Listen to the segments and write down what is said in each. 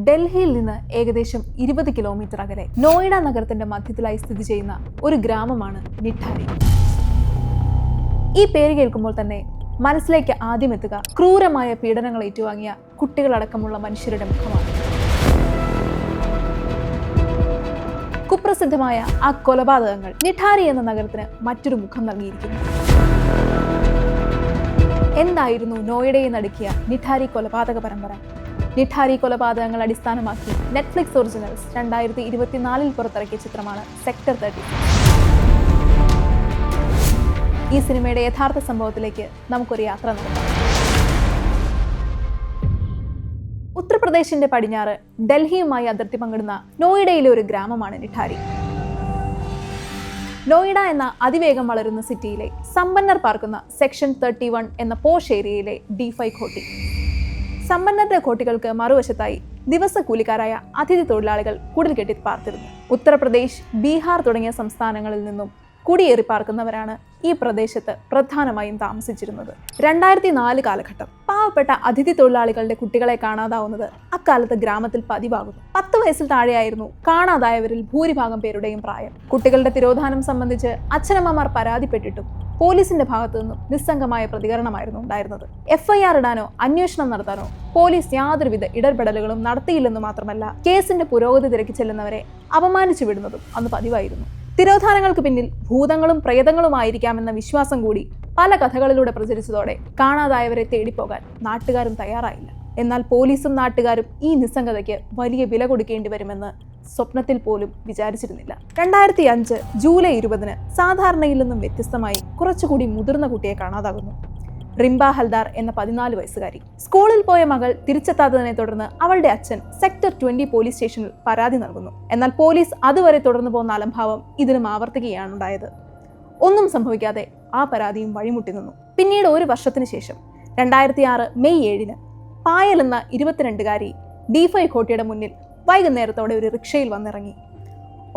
ഡൽഹിയിൽ നിന്ന് ഏകദേശം 20 കിലോമീറ്റർ അകലെ നോയിഡ നഗരത്തിന്റെ മധ്യത്തിലായി സ്ഥിതി ചെയ്യുന്ന ഒരു ഗ്രാമമാണ് നിഠാരി. ഈ പേര് കേൾക്കുമ്പോൾ തന്നെ മനസ്സിലേക്ക് ആദ്യം എത്തുക ക്രൂരമായ പീഡനങ്ങൾ ഏറ്റുവാങ്ങിയ കുട്ടികളടക്കമുള്ള മനുഷ്യരുടെ മുഖമാണ്. കുപ്രസിദ്ധമായ ആ കൊലപാതകങ്ങൾ നിഠാരി എന്ന നഗരത്തിന് മറ്റൊരു മുഖം നൽകിയിരിക്കുന്നു. എന്തായിരുന്നു നോയിഡയെ നടുക്കിയ നിഠാരി കൊലപാതക പരമ്പര? നിഠാരി കൊലപാതകങ്ങൾ അടിസ്ഥാനമാക്കി നെറ്റ്ഫ്ലിക്സ് ഒറിജിനൽസ് 2024 പുറത്തിറക്കിയ ചിത്രമാണ് സെക്ടർ 30. ഈ സിനിമയുടെ യഥാർത്ഥ സംഭവത്തിലേക്ക് നമുക്കൊരു യാത്ര നടത്താം. ഉത്തർപ്രദേശിന്റെ പടിഞ്ഞാറ് ഡൽഹിയുമായി അതിർത്തി പങ്കിടുന്ന നോയിഡയിലെ ഒരു ഗ്രാമമാണ് നിഠാരി. നോയിഡ എന്ന അതിവേഗം വളരുന്ന സിറ്റിയിലെ സമ്പന്നർ പാർക്കുന്ന സെക്ഷൻ 31 എന്ന പോഷ് ഏരിയയിലെ D5 ഘോട്ടി. സമ്പന്നരുടെ ഘോട്ടികൾക്ക് മറുവശത്തായി ദിവസക്കൂലിക്കാരായ അതിഥി തൊഴിലാളികൾ കുടിൽ കെട്ടി പാർത്തിരുന്നു. ഉത്തർപ്രദേശ്, ബീഹാർ തുടങ്ങിയ സംസ്ഥാനങ്ങളിൽ നിന്നും കുടിയേറി പാർക്കുന്നവരാണ് ഈ പ്രദേശത്ത് പ്രധാനമായും താമസിച്ചിരുന്നത്. 2004 കാലഘട്ടം. പാവപ്പെട്ട അതിഥി തൊഴിലാളികളുടെ കുട്ടികളെ കാണാതാവുന്നത് അക്കാലത്ത് ഗ്രാമത്തിൽ പതിവാകുന്നു. 10 വയസ്സിൽ താഴെയായിരുന്നു കാണാതായവരിൽ ഭൂരിഭാഗം പേരുടെയും പ്രായം. കുട്ടികളുടെ തിരോധാനം സംബന്ധിച്ച് അച്ഛനമ്മമാർ പരാതിപ്പെട്ടിട്ടും പോലീസിന്റെ ഭാഗത്തു നിന്നും നിസ്സംഗമായ പ്രതികരണമായിരുന്നു ഉണ്ടായിരുന്നത്. FIR ഇടാനോ അന്വേഷണം നടത്താനോ പോലീസ് യാതൊരുവിധ ഇടപെടലുകളും നടത്തിയില്ലെന്ന് മാത്രമല്ല, കേസിന്റെ പുരോഗതി തിരക്കി ചെല്ലുന്നവരെ അപമാനിച്ചു വിടുന്നതും അന്ന് പതിവായിരുന്നു. തിരോധാനങ്ങൾക്ക് പിന്നിൽ ഭൂതങ്ങളും പ്രേതങ്ങളുമായിരിക്കാമെന്ന വിശ്വാസം കൂടി പല കഥകളിലൂടെ പ്രചരിച്ചതോടെ കാണാതായവരെ തേടിപ്പോകാൻ നാട്ടുകാരും തയ്യാറായില്ല. എന്നാൽ പോലീസും നാട്ടുകാരും ഈ നിസ്സംഗതയ്ക്ക് വലിയ വില കൊടുക്കേണ്ടി വരുമെന്ന് സ്വപ്നത്തിൽ പോലും വിചാരിച്ചിരുന്നില്ല. 2005 ജൂലൈ 20 സാധാരണയിൽ നിന്നും വ്യത്യസ്തമായി കുറച്ചുകൂടി മുതിർന്ന കുട്ടിയെ കാണാതാകുന്നു. റിംബ ഹൽദാർ എന്ന 14 വയസ്സുകാരി. സ്കൂളിൽ പോയ മകൾ തിരിച്ചെത്താത്തതിനെ തുടർന്ന് അവളുടെ അച്ഛൻ സെക്ടർ 20 പോലീസ് സ്റ്റേഷനിൽ പരാതി നൽകുന്നു. എന്നാൽ പോലീസ് അതുവരെ തുടർന്നു പോകുന്ന അലംഭാവം ഇതിനും ആവർത്തിക്കുകയാണ് ഉണ്ടായത്. ഒന്നും സംഭവിക്കാതെ ആ പരാതിയും വഴിമുട്ടി നിന്നു. പിന്നീട് ഒരു വർഷത്തിന് ശേഷം 2006 മെയ് 7 പായൽ എന്ന 22കാരി D5 ഘോട്ടിയുടെ മുന്നിൽ വൈകുന്നേരത്തോടെ ഒരു റിക്ഷയിൽ വന്നിറങ്ങി.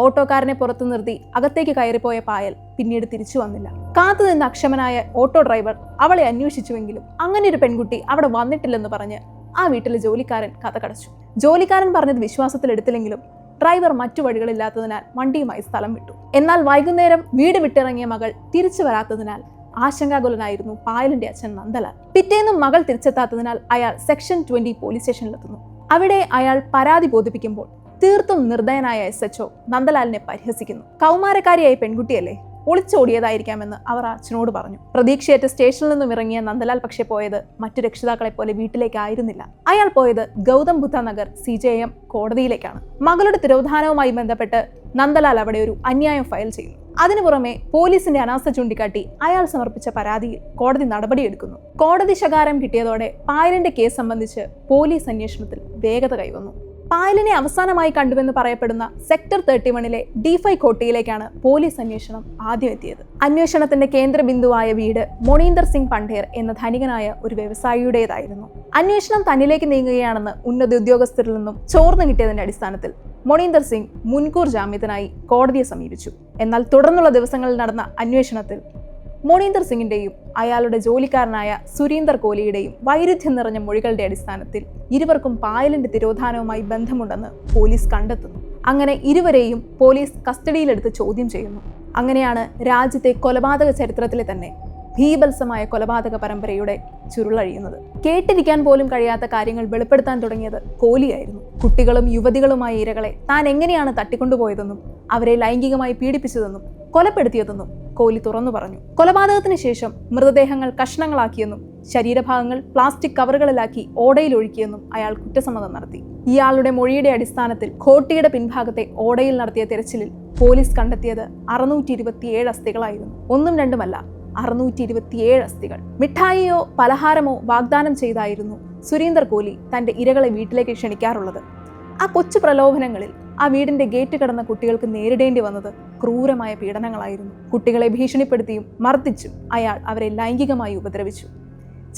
ഓട്ടോക്കാരനെ പുറത്തു നിർത്തി അകത്തേക്ക് കയറിപ്പോയ പായൽ പിന്നീട് തിരിച്ചു വന്നില്ല. കാത്തുനിന്ന അക്ഷമനായ ഓട്ടോ ഡ്രൈവർ അവളെ അന്വേഷിച്ചുവെങ്കിലും അങ്ങനെ ഒരു പെൺകുട്ടി അവിടെ വന്നിട്ടില്ലെന്ന് പറഞ്ഞ് ആ വീട്ടിലെ ജോലിക്കാരൻ കഥ കടച്ചു. ജോലിക്കാരൻ പറഞ്ഞത് വിശ്വാസത്തിലെടുത്തില്ലെങ്കിലും ഡ്രൈവർ മറ്റു വഴികളില്ലാത്തതിനാൽ വണ്ടിയുമായി സ്ഥലം വിട്ടു. എന്നാൽ വൈകുന്നേരം വീട് വിട്ടിറങ്ങിയ മകൾ തിരിച്ചു വരാത്തതിനാൽ ആശങ്കാകുലനായിരുന്നു പായലിന്റെ അച്ഛൻ നന്ദലാൽ. പിറ്റേന്നും മകൾ തിരിച്ചെത്താത്തതിനാൽ അയാൾ സെക്ഷൻ 20 പോലീസ് സ്റ്റേഷനിലെത്തുന്നു. അവിടെ അയാൾ പരാതി ബോധിപ്പിക്കുമ്പോൾ തീർത്തും നിർദ്ദയനായ SHO നന്ദലാലിനെ പരിഹസിക്കുന്നു. കൗമാരക്കാരിയായ പെൺകുട്ടിയല്ലേ, ഒളിച്ചോടിയതായിരിക്കാമെന്ന് അവർ അച്ഛനോട് പറഞ്ഞു. പ്രതീക്ഷയേറ്റ സ്റ്റേഷനിൽ നിന്നും ഇറങ്ങിയ നന്ദലാൽ പക്ഷേ പോയത് മറ്റു രക്ഷിതാക്കളെ പോലെ വീട്ടിലേക്കായിരുന്നില്ല. അയാൾ പോയത് ഗൗതം ബുദ്ധ നഗർ CJM കോടതിയിലേക്കാണ്. മകളുടെ തിരോധാനവുമായി ബന്ധപ്പെട്ട് നന്ദലാൽ അവിടെ ഒരു അന്യായം ഫയൽ ചെയ്യുന്നു. അതിനു പുറമെ പോലീസിന്റെ അനാസ്ഥ ചൂണ്ടിക്കാട്ടി അയാൾ സമർപ്പിച്ച പരാതിയിൽ കോടതി നടപടിയെടുക്കുന്നു. കോടതി ശകാരം കിട്ടിയതോടെ പായലിന്റെ കേസ് സംബന്ധിച്ച് പോലീസ് അന്വേഷണത്തിൽ വേഗത കൈവന്നു. പായലിനെ അവസാനമായി കണ്ടുവെന്ന് പറയപ്പെടുന്ന സെക്ടർ 31 D5 ഘോട്ടിയിലേക്കാണ് പോലീസ് അന്വേഷണം ആദ്യം എത്തിയത്. അന്വേഷണത്തിന്റെ കേന്ദ്രബിന്ദുവായ വീട് മോണീന്ദർ സിംഗ് പണ്ഡേർ എന്ന ധനികനായ ഒരു വ്യവസായിയുടേതായിരുന്നു. അന്വേഷണം തന്നിലേക്ക് നീങ്ങുകയാണെന്ന് ഉന്നത ഉദ്യോഗസ്ഥരിൽ നിന്നും ചോർന്നു കിട്ടിയതിന്റെ അടിസ്ഥാനത്തിൽ മോണീന്ദർ സിംഗ് മുൻകൂർ ജാമ്യത്തിനായി കോടതിയെ സമീപിച്ചു. എന്നാൽ തുടർന്നുള്ള ദിവസങ്ങളിൽ നടന്ന അന്വേഷണത്തിൽ മോണീന്ദർ സിംഗിന്റെയും അയാളുടെ ജോലിക്കാരനായ സുരീന്ദർ കോഹ്ലിയുടെയും വൈരുദ്ധ്യം നിറഞ്ഞ മൊഴികളുടെ അടിസ്ഥാനത്തിൽ ഇരുവർക്കും പായലിന്റെ തിരോധാനവുമായി ബന്ധമുണ്ടെന്ന് പോലീസ് കണ്ടെത്തുന്നു. അങ്ങനെ ഇരുവരെയും പോലീസ് കസ്റ്റഡിയിലെടുത്ത് ചോദ്യം ചെയ്യുന്നു. അങ്ങനെയാണ് രാജ്യത്തെ കൊലപാതക ചരിത്രത്തിലെ തന്നെ ഭീഭത്സമായ കൊലപാതക പരമ്പരയുടെ ചുരുളഴിയുന്നത്. കേട്ടിരിക്കാൻ പോലും കഴിയാത്ത കാര്യങ്ങൾ വെളിപ്പെടുത്താൻ തുടങ്ങിയത് കോഹ്ലിയായിരുന്നു. കുട്ടികളും യുവതികളുമായ ഇരകളെ താൻ എങ്ങനെയാണ് തട്ടിക്കൊണ്ടുപോയതെന്നും അവരെ ലൈംഗികമായി പീഡിപ്പിച്ചതെന്നും കൊലപ്പെടുത്തിയതെന്നും കോഹ്ലി തുറന്നു പറഞ്ഞു. കൊലപാതകത്തിന് ശേഷം മൃതദേഹങ്ങൾ കഷ്ണങ്ങളാക്കിയെന്നും ശരീരഭാഗങ്ങൾ പ്ലാസ്റ്റിക് കവറുകളിലാക്കി ഓടയിൽ ഒഴുക്കിയെന്നും അയാൾ കുറ്റസമ്മതം നടത്തി. ഇയാളുടെ മൊഴിയുടെ അടിസ്ഥാനത്തിൽ ഘോട്ടിയുടെ പിൻഭാഗത്തെ ഓടയിൽ നടത്തിയ തെരച്ചിലിൽ പോലീസ് കണ്ടെത്തിയത് 627 അസ്ഥികളായിരുന്നു. ഒന്നും രണ്ടുമല്ല, 627 അസ്ഥികൾ. മിഠായിയോ പലഹാരമോ വാഗ്ദാനം ചെയ്തായിരുന്നു സുരീന്ദർ കോഹ്ലി തന്റെ ഇരകളെ വീട്ടിലേക്ക് ക്ഷണിക്കാറുള്ളത്. ആ കൊച്ചു പ്രലോഭനങ്ങളിൽ ആ വീടിന്റെ ഗേറ്റ് കടന്ന കുട്ടികൾക്ക് നേരിടേണ്ടി വന്നത് ക്രൂരമായ പീഡനങ്ങളായിരുന്നു. കുട്ടികളെ ഭീഷണിപ്പെടുത്തിയും മർദ്ദിച്ചും അയാൾ അവരെ ലൈംഗികമായി ഉപദ്രവിച്ചു.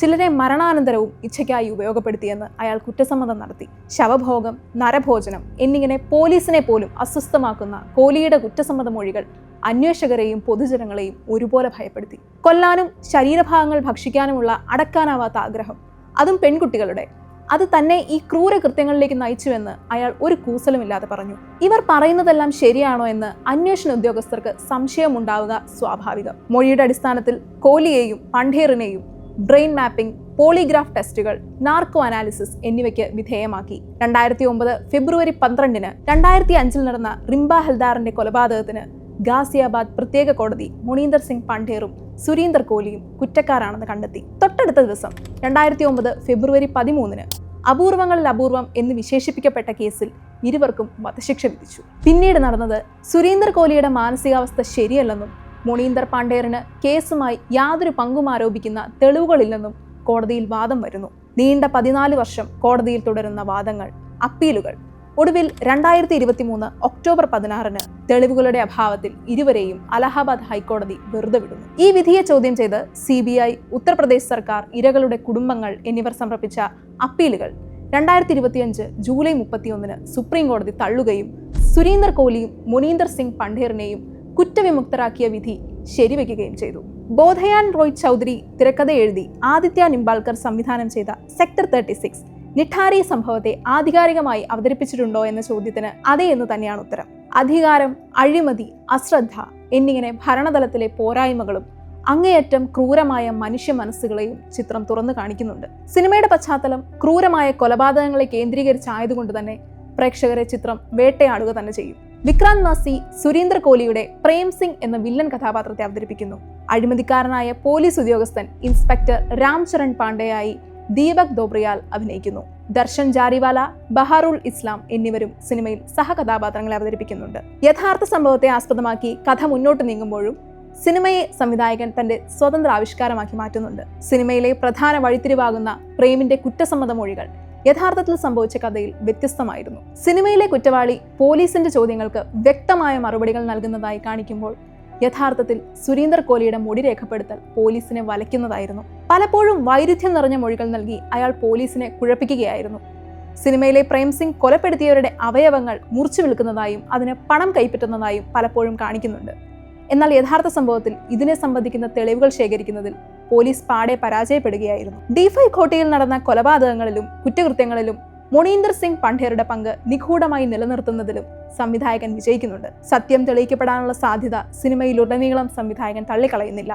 ചിലരെ മരണാനന്തരവും ഇച്ഛയ്ക്കായി ഉപയോഗപ്പെടുത്തിയെന്ന് അയാൾ കുറ്റസമ്മതം നടത്തി. ശവഭോഗം, നരഭോജനം എന്നിങ്ങനെ പോലീസിനെ പോലും അസ്വസ്ഥമാക്കുന്ന കോഹ്ലിയുടെ കുറ്റസമ്മത മൊഴികൾ അന്വേഷകരെയും പൊതുജനങ്ങളെയും ഒരുപോലെ ഭയപ്പെടുത്തി. കൊല്ലാനും ശരീരഭാഗങ്ങൾ ഭക്ഷിക്കാനുമുള്ള അടക്കാനാവാത്ത ആഗ്രഹം, അതും പെൺകുട്ടികളുടെ, അത് തന്നെ ഈ ക്രൂരകൃത്യങ്ങളിലേക്ക് നയിച്ചുവെന്ന് അയാൾ ഒരു കൂസലുമില്ലാതെ പറഞ്ഞു. ഇവർ പറയുന്നതെല്ലാം ശരിയാണോ എന്ന് അന്വേഷണ ഉദ്യോഗസ്ഥർക്ക് സംശയമുണ്ടാവുക സ്വാഭാവികം. മൊഴിയുടെ അടിസ്ഥാനത്തിൽ കോഹ്ലിയെയും പണ്ഡേറിനെയും ബ്രെയിൻ മാപ്പിംഗ്, പോളിഗ്രാഫ് ടെസ്റ്റുകൾ, നാർക്കോ അനാലിസിസ് എന്നിവയ്ക്ക് വിധേയമാക്കി. 2009 ഫെബ്രുവരി 12-ന് 2005-ൽ നടന്ന റിംബ ഹൽദാറിന്റെ കൊലപാതകത്തിന് ഗാസിയാബാദ് പ്രത്യേക കോടതി മോണീന്ദർ സിംഗ് പണ്ഡേറും സുരീന്ദർ കോഹ്ലിയും കുറ്റക്കാരാണെന്ന് കണ്ടെത്തി. തൊട്ടടുത്ത ദിവസം 2009 ഫെബ്രുവരി 13-ന് അപൂർവങ്ങളിൽ അപൂർവം എന്ന് വിശേഷിപ്പിക്കപ്പെട്ട കേസിൽ ഇരുവർക്കും വധശിക്ഷ വിധിച്ചു. പിന്നീട് നടന്നത് സുരീന്ദർ കോഹ്ലിയുടെ മാനസികാവസ്ഥ ശരിയല്ലെന്നും മോണീന്ദർ പണ്ഡേറിന് കേസുമായി യാതൊരു പങ്കും ആരോപിക്കുന്ന തെളിവുകളില്ലെന്നും കോടതിയിൽ വാദം വരുന്നു. നീണ്ട 14 വർഷം കോടതിയിൽ തുടരുന്ന വാദങ്ങൾ, അപ്പീലുകൾ. ഒടുവിൽ 2023 ഒക്ടോബർ 16-ന് തെളിവുകളുടെ അഭാവത്തിൽ ഇരുവരെയും അലഹാബാദ് ഹൈക്കോടതി വെറുതെ വിടുന്നു. ഈ വിധിയെ ചോദ്യം ചെയ്ത് CBI, ഉത്തർപ്രദേശ് സർക്കാർ, ഇരകളുടെ കുടുംബങ്ങൾ എന്നിവർ സമർപ്പിച്ച അപ്പീലുകൾ 2025 ജൂലൈ 31-ന് സുപ്രീം കോടതി തള്ളുകയും സുരീന്ദർ കോഹ്ലിയും മോണീന്ദർ സിംഗ് പണ്ഡേറിനെയും കുറ്റവിമുക്തരാക്കിയ വിധി ശരിവെക്കുകയും ചെയ്തു. ബോധയാൻ റോയ് ചൗധരി തിരക്കഥ എഴുതി ആദിത്യ നിംബാൽക്കർ സംവിധാനം ചെയ്ത സെക്ടർ 36 നിഠാരി സംഭവത്തെ ആധികാരികമായി അവതരിപ്പിച്ചിട്ടുണ്ടോ എന്ന ചോദ്യത്തിന് അതെ എന്ന് തന്നെയാണ് ഉത്തരം. അധികാരം, അഴിമതി, അശ്രദ്ധ എന്നിങ്ങനെ ഭരണതലത്തിലെ പോരായ്മകളും അങ്ങേയറ്റം ക്രൂരമായ മനുഷ്യ മനസ്സുകളെയും ചിത്രം തുറന്നു കാണിക്കുന്നുണ്ട്. സിനിമയുടെ പശ്ചാത്തലം ക്രൂരമായ കൊലപാതകങ്ങളെ കേന്ദ്രീകരിച്ചായതുകൊണ്ട് തന്നെ പ്രേക്ഷകരെ ചിത്രം വേട്ടയാടുക തന്നെ ചെയ്യും. വിക്രാന്ത് മാസി സുരീന്ദർ കോഹ്ലിയുടെ പ്രേം സിംഗ് എന്ന വില്ലൻ കഥാപാത്രത്തെ അവതരിപ്പിക്കുന്നു. അഴിമതിക്കാരനായ പോലീസ് ഉദ്യോഗസ്ഥൻ ഇൻസ്പെക്ടർ രാംചരൺ പാണ്ഡെയായി ദീപക് ദോബ്രിയാൽ അഭിനയിക്കുന്നു. ദർശൻ ജാരിവാല, ബഹാറുൽ ഇസ്ലാം എന്നിവരും സിനിമയിൽ സഹകഥാപാത്രങ്ങളെ അവതരിപ്പിക്കുന്നുണ്ട്. യഥാർത്ഥ സംഭവത്തെ ആസ്പദമാക്കി കഥ മുന്നോട്ട് നീങ്ങുമ്പോഴും സിനിമയെ സംവിധായകൻ തന്റെ സ്വതന്ത്ര ആവിഷ്കാരമാക്കി മാറ്റുന്നുണ്ട്. സിനിമയിലെ പ്രധാന വഴിത്തിരിവാകുന്ന പ്രേമിന്റെ കുറ്റസമ്മത മൊഴികൾ യഥാർത്ഥത്തിൽ സംഭവിച്ച കഥയിൽ വ്യത്യസ്തമായിരുന്നു. സിനിമയിലെ കുറ്റവാളി പോലീസിന്റെ ചോദ്യങ്ങൾക്ക് വ്യക്തമായ മറുപടികൾ നൽകുന്നതായി കാണിക്കുമ്പോൾ യഥാർത്ഥത്തിൽ സുരീന്ദർ കോഹ്ലിയുടെ മൊഴി രേഖപ്പെടുത്തൽ പോലീസിനെ വലയ്ക്കുന്നതായിരുന്നു. പലപ്പോഴും വൈരുദ്ധ്യം നിറഞ്ഞ മൊഴികൾ നൽകി അയാൾ പോലീസിനെ കുഴപ്പിക്കുകയായിരുന്നു. സിനിമയിലെ പ്രേം സിംഗ് കൊലപ്പെടുത്തിയവരുടെ അവയവങ്ങൾ മുറിച്ചു വിൽക്കുന്നതായും അതിന് പണം കൈപ്പറ്റുന്നതായും പലപ്പോഴും കാണിക്കുന്നുണ്ട്. എന്നാൽ യഥാർത്ഥ സംഭവത്തിൽ ഇതിനെ സംബന്ധിക്കുന്ന തെളിവുകൾ ശേഖരിക്കുന്നതിൽ പോലീസ് പാടെ പരാജയപ്പെടുകയായിരുന്നു. D5 ഘോട്ടിയിൽ നടന്ന കൊലപാതകങ്ങളിലും കുറ്റകൃത്യങ്ങളിലും മോണീന്ദർ സിംഗ് പണ്ഡേറുടെ പങ്ക് നിഗൂഢമായി നിലനിർത്തുന്നതിലും സംവിധായകൻ വിജയിക്കുന്നുണ്ട്. സത്യം തെളിയിക്കപ്പെടാനുള്ള സാധ്യത സിനിമയിലുടനീളം സംവിധായകൻ തള്ളിക്കളയുന്നില്ല.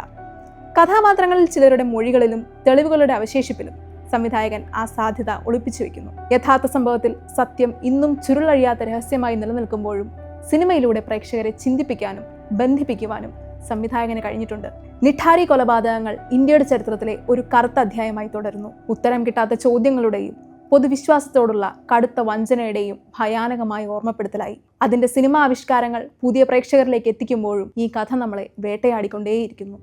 കഥാപാത്രങ്ങളിൽ ചിലരുടെ മൊഴികളിലും തെളിവുകളുടെ അവശേഷിപ്പിലും സംവിധായകൻ ആ സാധ്യത ഒളിപ്പിച്ചു വെക്കുന്നു. യഥാർത്ഥ സംഭവത്തിൽ സത്യം ഇന്നും ചുരുളഴിയാത്ത രഹസ്യമായി നിലനിൽക്കുമ്പോഴും സിനിമയിലൂടെ പ്രേക്ഷകരെ ചിന്തിപ്പിക്കാനും ബന്ധിപ്പിക്കുവാനും സംവിധായകന് കഴിഞ്ഞിട്ടുണ്ട്. നിഠാരി കൊലപാതകങ്ങൾ ഇന്ത്യയുടെ ചരിത്രത്തിലെ ഒരു കറുത്ത അധ്യായമായി തുടരുന്നു. ഉത്തരം കിട്ടാത്ത ചോദ്യങ്ങളുടെയും പൊതുവിശ്വാസത്തോടുള്ള കടുത്ത വഞ്ചനയുടെയും ഭയാനകമായ ഓർമ്മപ്പെടുത്തലായി. അതിന്റെ സിനിമാ ആവിഷ്കാരങ്ങൾ പുതിയ പ്രേക്ഷകരിലേക്ക് എത്തിക്കുമ്പോഴും ഈ കഥ നമ്മളെ വേട്ടയാടിക്കൊണ്ടേയിരിക്കുന്നു.